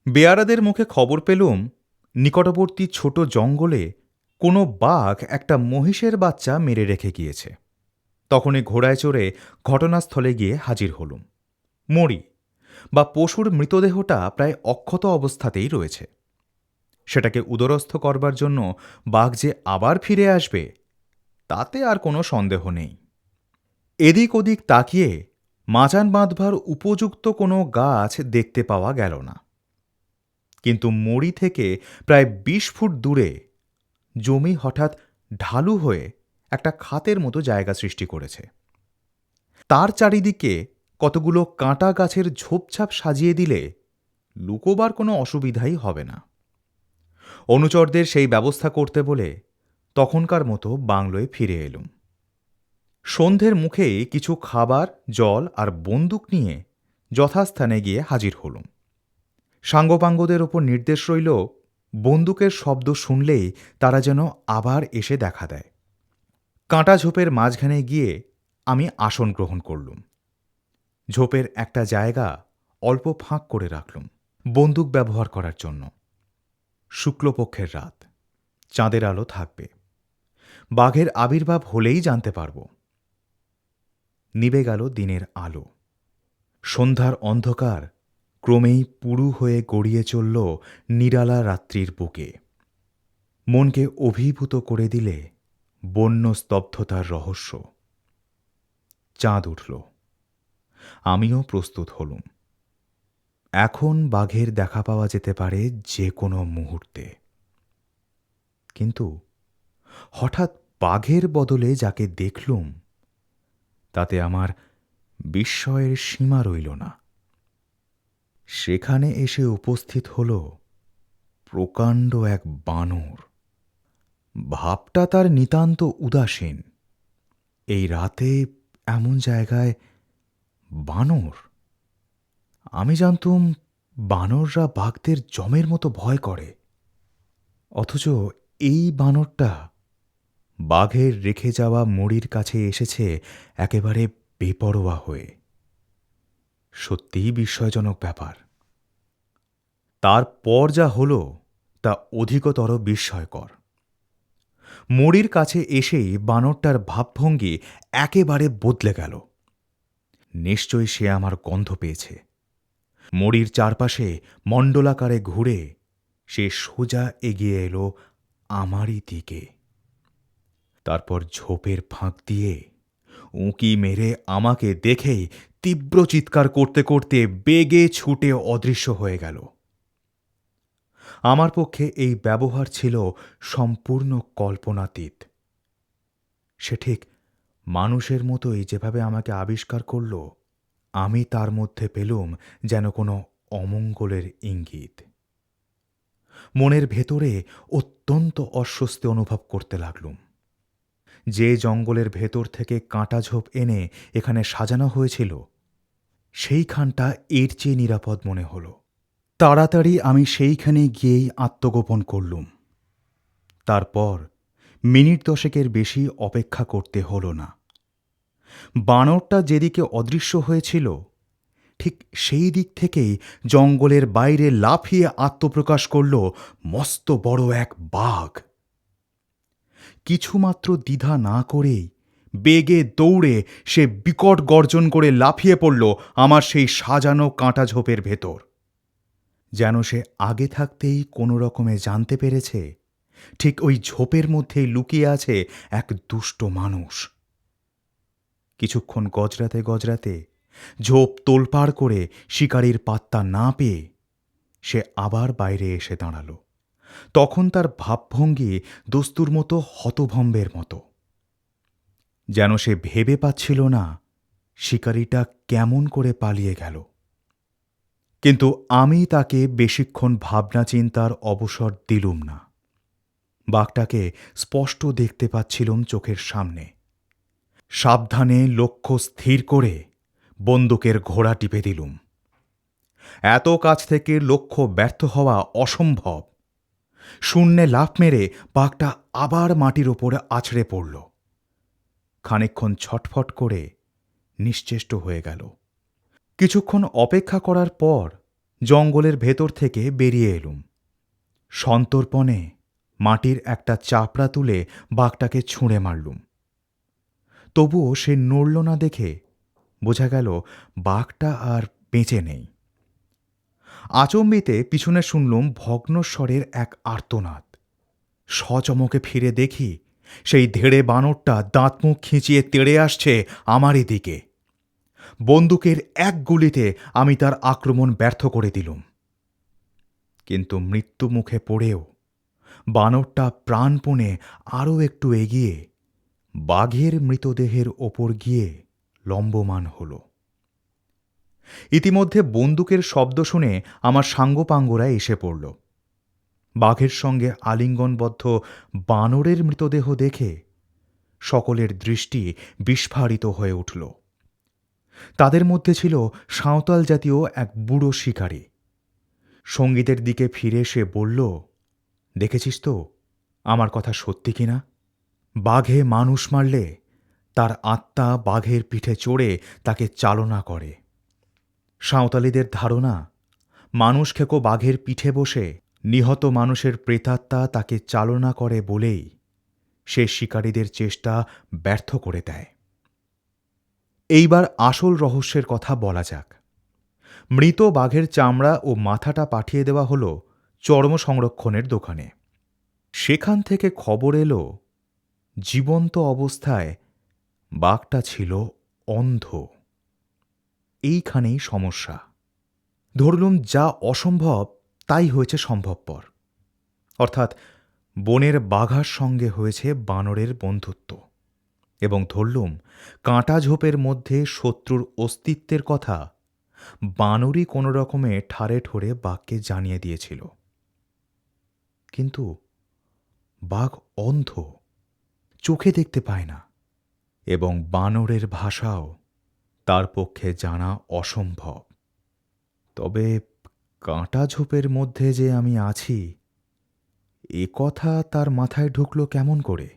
বেয়ারাদের মুখে খবর পেলুম নিকটবর্তী ছোট জঙ্গলে কোনো বাঘ একটা মহিষের বাচ্চা মেরে রেখে গিয়েছে। তখনই ঘোড়ায় চড়ে ঘটনাস্থলে গিয়ে হাজির হলুম। মরি বা পশুর মৃতদেহটা প্রায় অক্ষত অবস্থাতেই রয়েছে। সেটাকে উদরস্থ করবার জন্য বাঘ যে আবার ফিরে আসবে তাতে আর কোনো সন্দেহ নেই। এদিক ওদিক তাকিয়ে মাচান বাঁধবার উপযুক্ত কোনো গাছ দেখতে পাওয়া গেল না। কিন্তু মরি থেকে প্রায় ২০ ফুট দূরে জমি হঠাৎ ঢালু হয়ে একটা খাতের মতো জায়গা সৃষ্টি করেছে। তার চারিদিকে কতগুলো কাঁটা গাছের ঝোপঝাপ সাজিয়ে দিলে লুকোবার কোনো অসুবিধাই হবে না। অনুচরদের সেই ব্যবস্থা করতে বলে তখনকার মতো বাংলোয় ফিরে এলুম। সন্ধ্যের মুখেই কিছু খাবার, জল আর বন্দুক নিয়ে যথাস্থানে গিয়ে হাজির হলুম। সাঙ্গপাঙ্গদের ওপর নির্দেশ রইল, বন্দুকের শব্দ শুনলেই তারা যেন আবার এসে দেখা দেয়। কাঁটা ঝোপের মাঝখানে গিয়ে আমি আসন গ্রহণ করলুম। ঝোপের একটা জায়গা অল্প ফাঁক করে রাখলুম বন্দুক ব্যবহার করার জন্য। শুক্লপক্ষের রাত, চাঁদের আলো থাকবে। বাঘের আবির্ভাব হলেই জানতে পারব। নিভে গেল দিনের আলো। সন্ধ্যার অন্ধকার ক্রমেই পুরু হয়ে গড়িয়ে চলল নিরালা রাত্রির বুকে। মনকে অভিভূত করে দিলে বন্য স্তব্ধতার রহস্য। চাঁদ উঠল, আমিও প্রস্তুত হলুম। এখন বাঘের দেখা পাওয়া যেতে পারে যে কোনো মুহূর্তে। কিন্তু হঠাৎ বাঘের বদলে যাকে দেখলুম তাতে আমার বিস্ময়ের সীমা রইল না। সেখানে এসে উপস্থিত হল প্রকাণ্ড এক বানর। ভাবটা তার নিতান্ত উদাসীন। এই রাতে এমন জায়গায় বানর! আমি জানতুম বানররা বাঘদের জমের মতো ভয় করে, অথচ এই বানরটা বাঘের রেখে যাওয়া মরির কাছে এসেছে একেবারে বেপরোয়া হয়ে। সত্যিই বিস্ময়জনক ব্যাপার। তারপর যা হল তা অধিকতর বিস্ময়কর। মরির কাছে এসেই বানরটার ভাবভঙ্গি একেবারে বদলে গেল। নিশ্চয়ই সে আমার গন্ধ পেয়েছে। মরির চারপাশে মণ্ডলাকারে ঘুরে সে সোজা এগিয়ে এলো আমারই দিকে। তারপর ঝোপের ফাঁক দিয়ে উঁকি মেরে আমাকে দেখেই তীব্র চিৎকার করতে করতে বেগে ছুটে অদৃশ্য হয়ে গেল। আমার পক্ষে এই ব্যবহার ছিল সম্পূর্ণ কল্পনাতীত। সে ঠিক মানুষের মতোই যেভাবে আমাকে আবিষ্কার করল, আমি তার মধ্যে পেলুম যেন কোনো অমঙ্গলের ইঙ্গিত। মনের ভেতরে অত্যন্ত অস্বস্তি অনুভব করতে লাগলুম। যে জঙ্গলের ভেতর থেকে কাঁটা ঝোপ এনে এখানে সাজানো হয়েছিল সেইখানটা এর চেয়ে নিরাপদ মনে হল। তাড়াতাড়ি আমি সেইখানে গিয়েই আত্মগোপন করলুম। তারপর মিনিট 10 বেশি অপেক্ষা করতে হল না। বানরটা যেদিকে অদৃশ্য হয়েছিল ঠিক সেই দিক থেকেই জঙ্গলের বাইরে লাফিয়ে আত্মপ্রকাশ করল মস্ত বড় এক বাঘ। কিছুমাত্র দ্বিধা না করেই বেগে দৌড়ে সে বিকট গর্জন করে লাফিয়ে পড়ল আমার সেই সাজানো কাঁটা ঝোপের ভেতর। যেন সে আগে থাকতেই কোনো রকমে জানতে পেরেছে ঠিক ওই ঝোপের মধ্যেই লুকিয়ে আছে এক দুষ্ট মানুষ। কিছুক্ষণ গজরাতে গজরাতে ঝোপ তোলপাড় করে শিকারীর পাত্তা না পেয়ে সে আবার বাইরে এসে দাঁড়াল। তখন তার ভাবভঙ্গি দস্তুর মতো হতভম্বের মতো। যেন সে ভেবে পাচ্ছিল না শিকারীটা কেমন করে পালিয়ে গেল। কিন্তু আমি তাকে বেশিক্ষণ ভাবনা চিন্তার অবসর দিলুম না। বাঘটাকে স্পষ্ট দেখতে পাচ্ছিলুম চোখের সামনে। সাবধানে লক্ষ্য স্থির করে বন্দুকের ঘোড়া টিপে দিলুম। এত কাছ থেকে লক্ষ্য ব্যর্থ হওয়া অসম্ভব। শূন্যে লাফ মেরে বাঘটা আবার মাটির ওপরে আছড়ে পড়ল। খানিকক্ষণ ছটফট করে নিশ্চেষ্ট হয়ে গেল। কিছুক্ষণ অপেক্ষা করার পর জঙ্গলের ভেতর থেকে বেরিয়ে এলুম। সন্তর্পণে মাটির একটা চাপড়া তুলে বাঘটাকে ছুঁড়ে মারলুম। তবুও সে নড়ল না দেখে বোঝা গেল বাঘটা আর বেঁচে নেই। আচম্বিতে পিছনে শুনলুম ভগ্নস্বরের এক আর্তনাদ। সচমকে ফিরে দেখি সেই ধেড়ে বানরটা দাঁতমুখ খিঁচিয়ে তেড়ে আসছে আমারই দিকে। বন্দুকের এক গুলিতে আমি তার আক্রমণ ব্যর্থ করে দিলুম। কিন্তু মৃত্যু মুখে পড়েও বানরটা প্রাণপণে আরও একটু এগিয়ে বাঘের মৃতদেহের ওপর গিয়ে লম্বমান হল। ইতিমধ্যে বন্দুকের শব্দ শুনে আমার সাঙ্গপাঙ্গরা এসে পড়ল। বাঘের সঙ্গে আলিঙ্গনবদ্ধ বানরের মৃতদেহ দেখে সকলের দৃষ্টি বিস্ফারিত হয়ে উঠল। তাদের মধ্যে ছিল সাঁওতাল জাতীয় এক বুড়ো শিকারী। সঙ্গীতের দিকে ফিরে সে বলল, দেখেছিস তো আমার কথা সত্যি কিনা? বাঘে মানুষ মারলে তার আত্মা বাঘের পিঠে চড়ে তাকে চালনা করে। সাঁওতালিদের ধারণা, মানুষ খেকো বাঘের পিঠে বসে নিহত মানুষের প্রেতাত্মা তাকে চালনা করে বলেই সে শিকারীদের চেষ্টা ব্যর্থ করে দেয়। এইবার আসল রহস্যের কথা বলা যাক। মৃত বাঘের চামড়া ও মাথাটা পাঠিয়ে দেওয়া হল চর্ম সংরক্ষণের দোকানে। সেখান থেকে খবর এলো জীবন্ত অবস্থায় বাঘটা ছিল অন্ধ। এইখানেই সমস্যা। ধরলুম যা অসম্ভব তাই হয়েছে সম্ভবপর। অর্থাৎ বনের বাঘার সঙ্গে হয়েছে বানরের বন্ধুত্ব, এবং ধরলুম কাঁটা ঝোপের মধ্যে শত্রুর অস্তিত্বের কথা বানরই কোনো রকমে ঠারে ঠোরে বাঘকে জানিয়ে দিয়েছিল। কিন্তু বাঘ অন্ধ, চোখে দেখতে পায় না, এবং বানরের ভাষাও তার পক্ষে জানা অসম্ভব। তবে কাঁটা ঝোপের মধ্যে যে আমি আছি এ কথা তার মাথায় ঢুকল কেমন করে?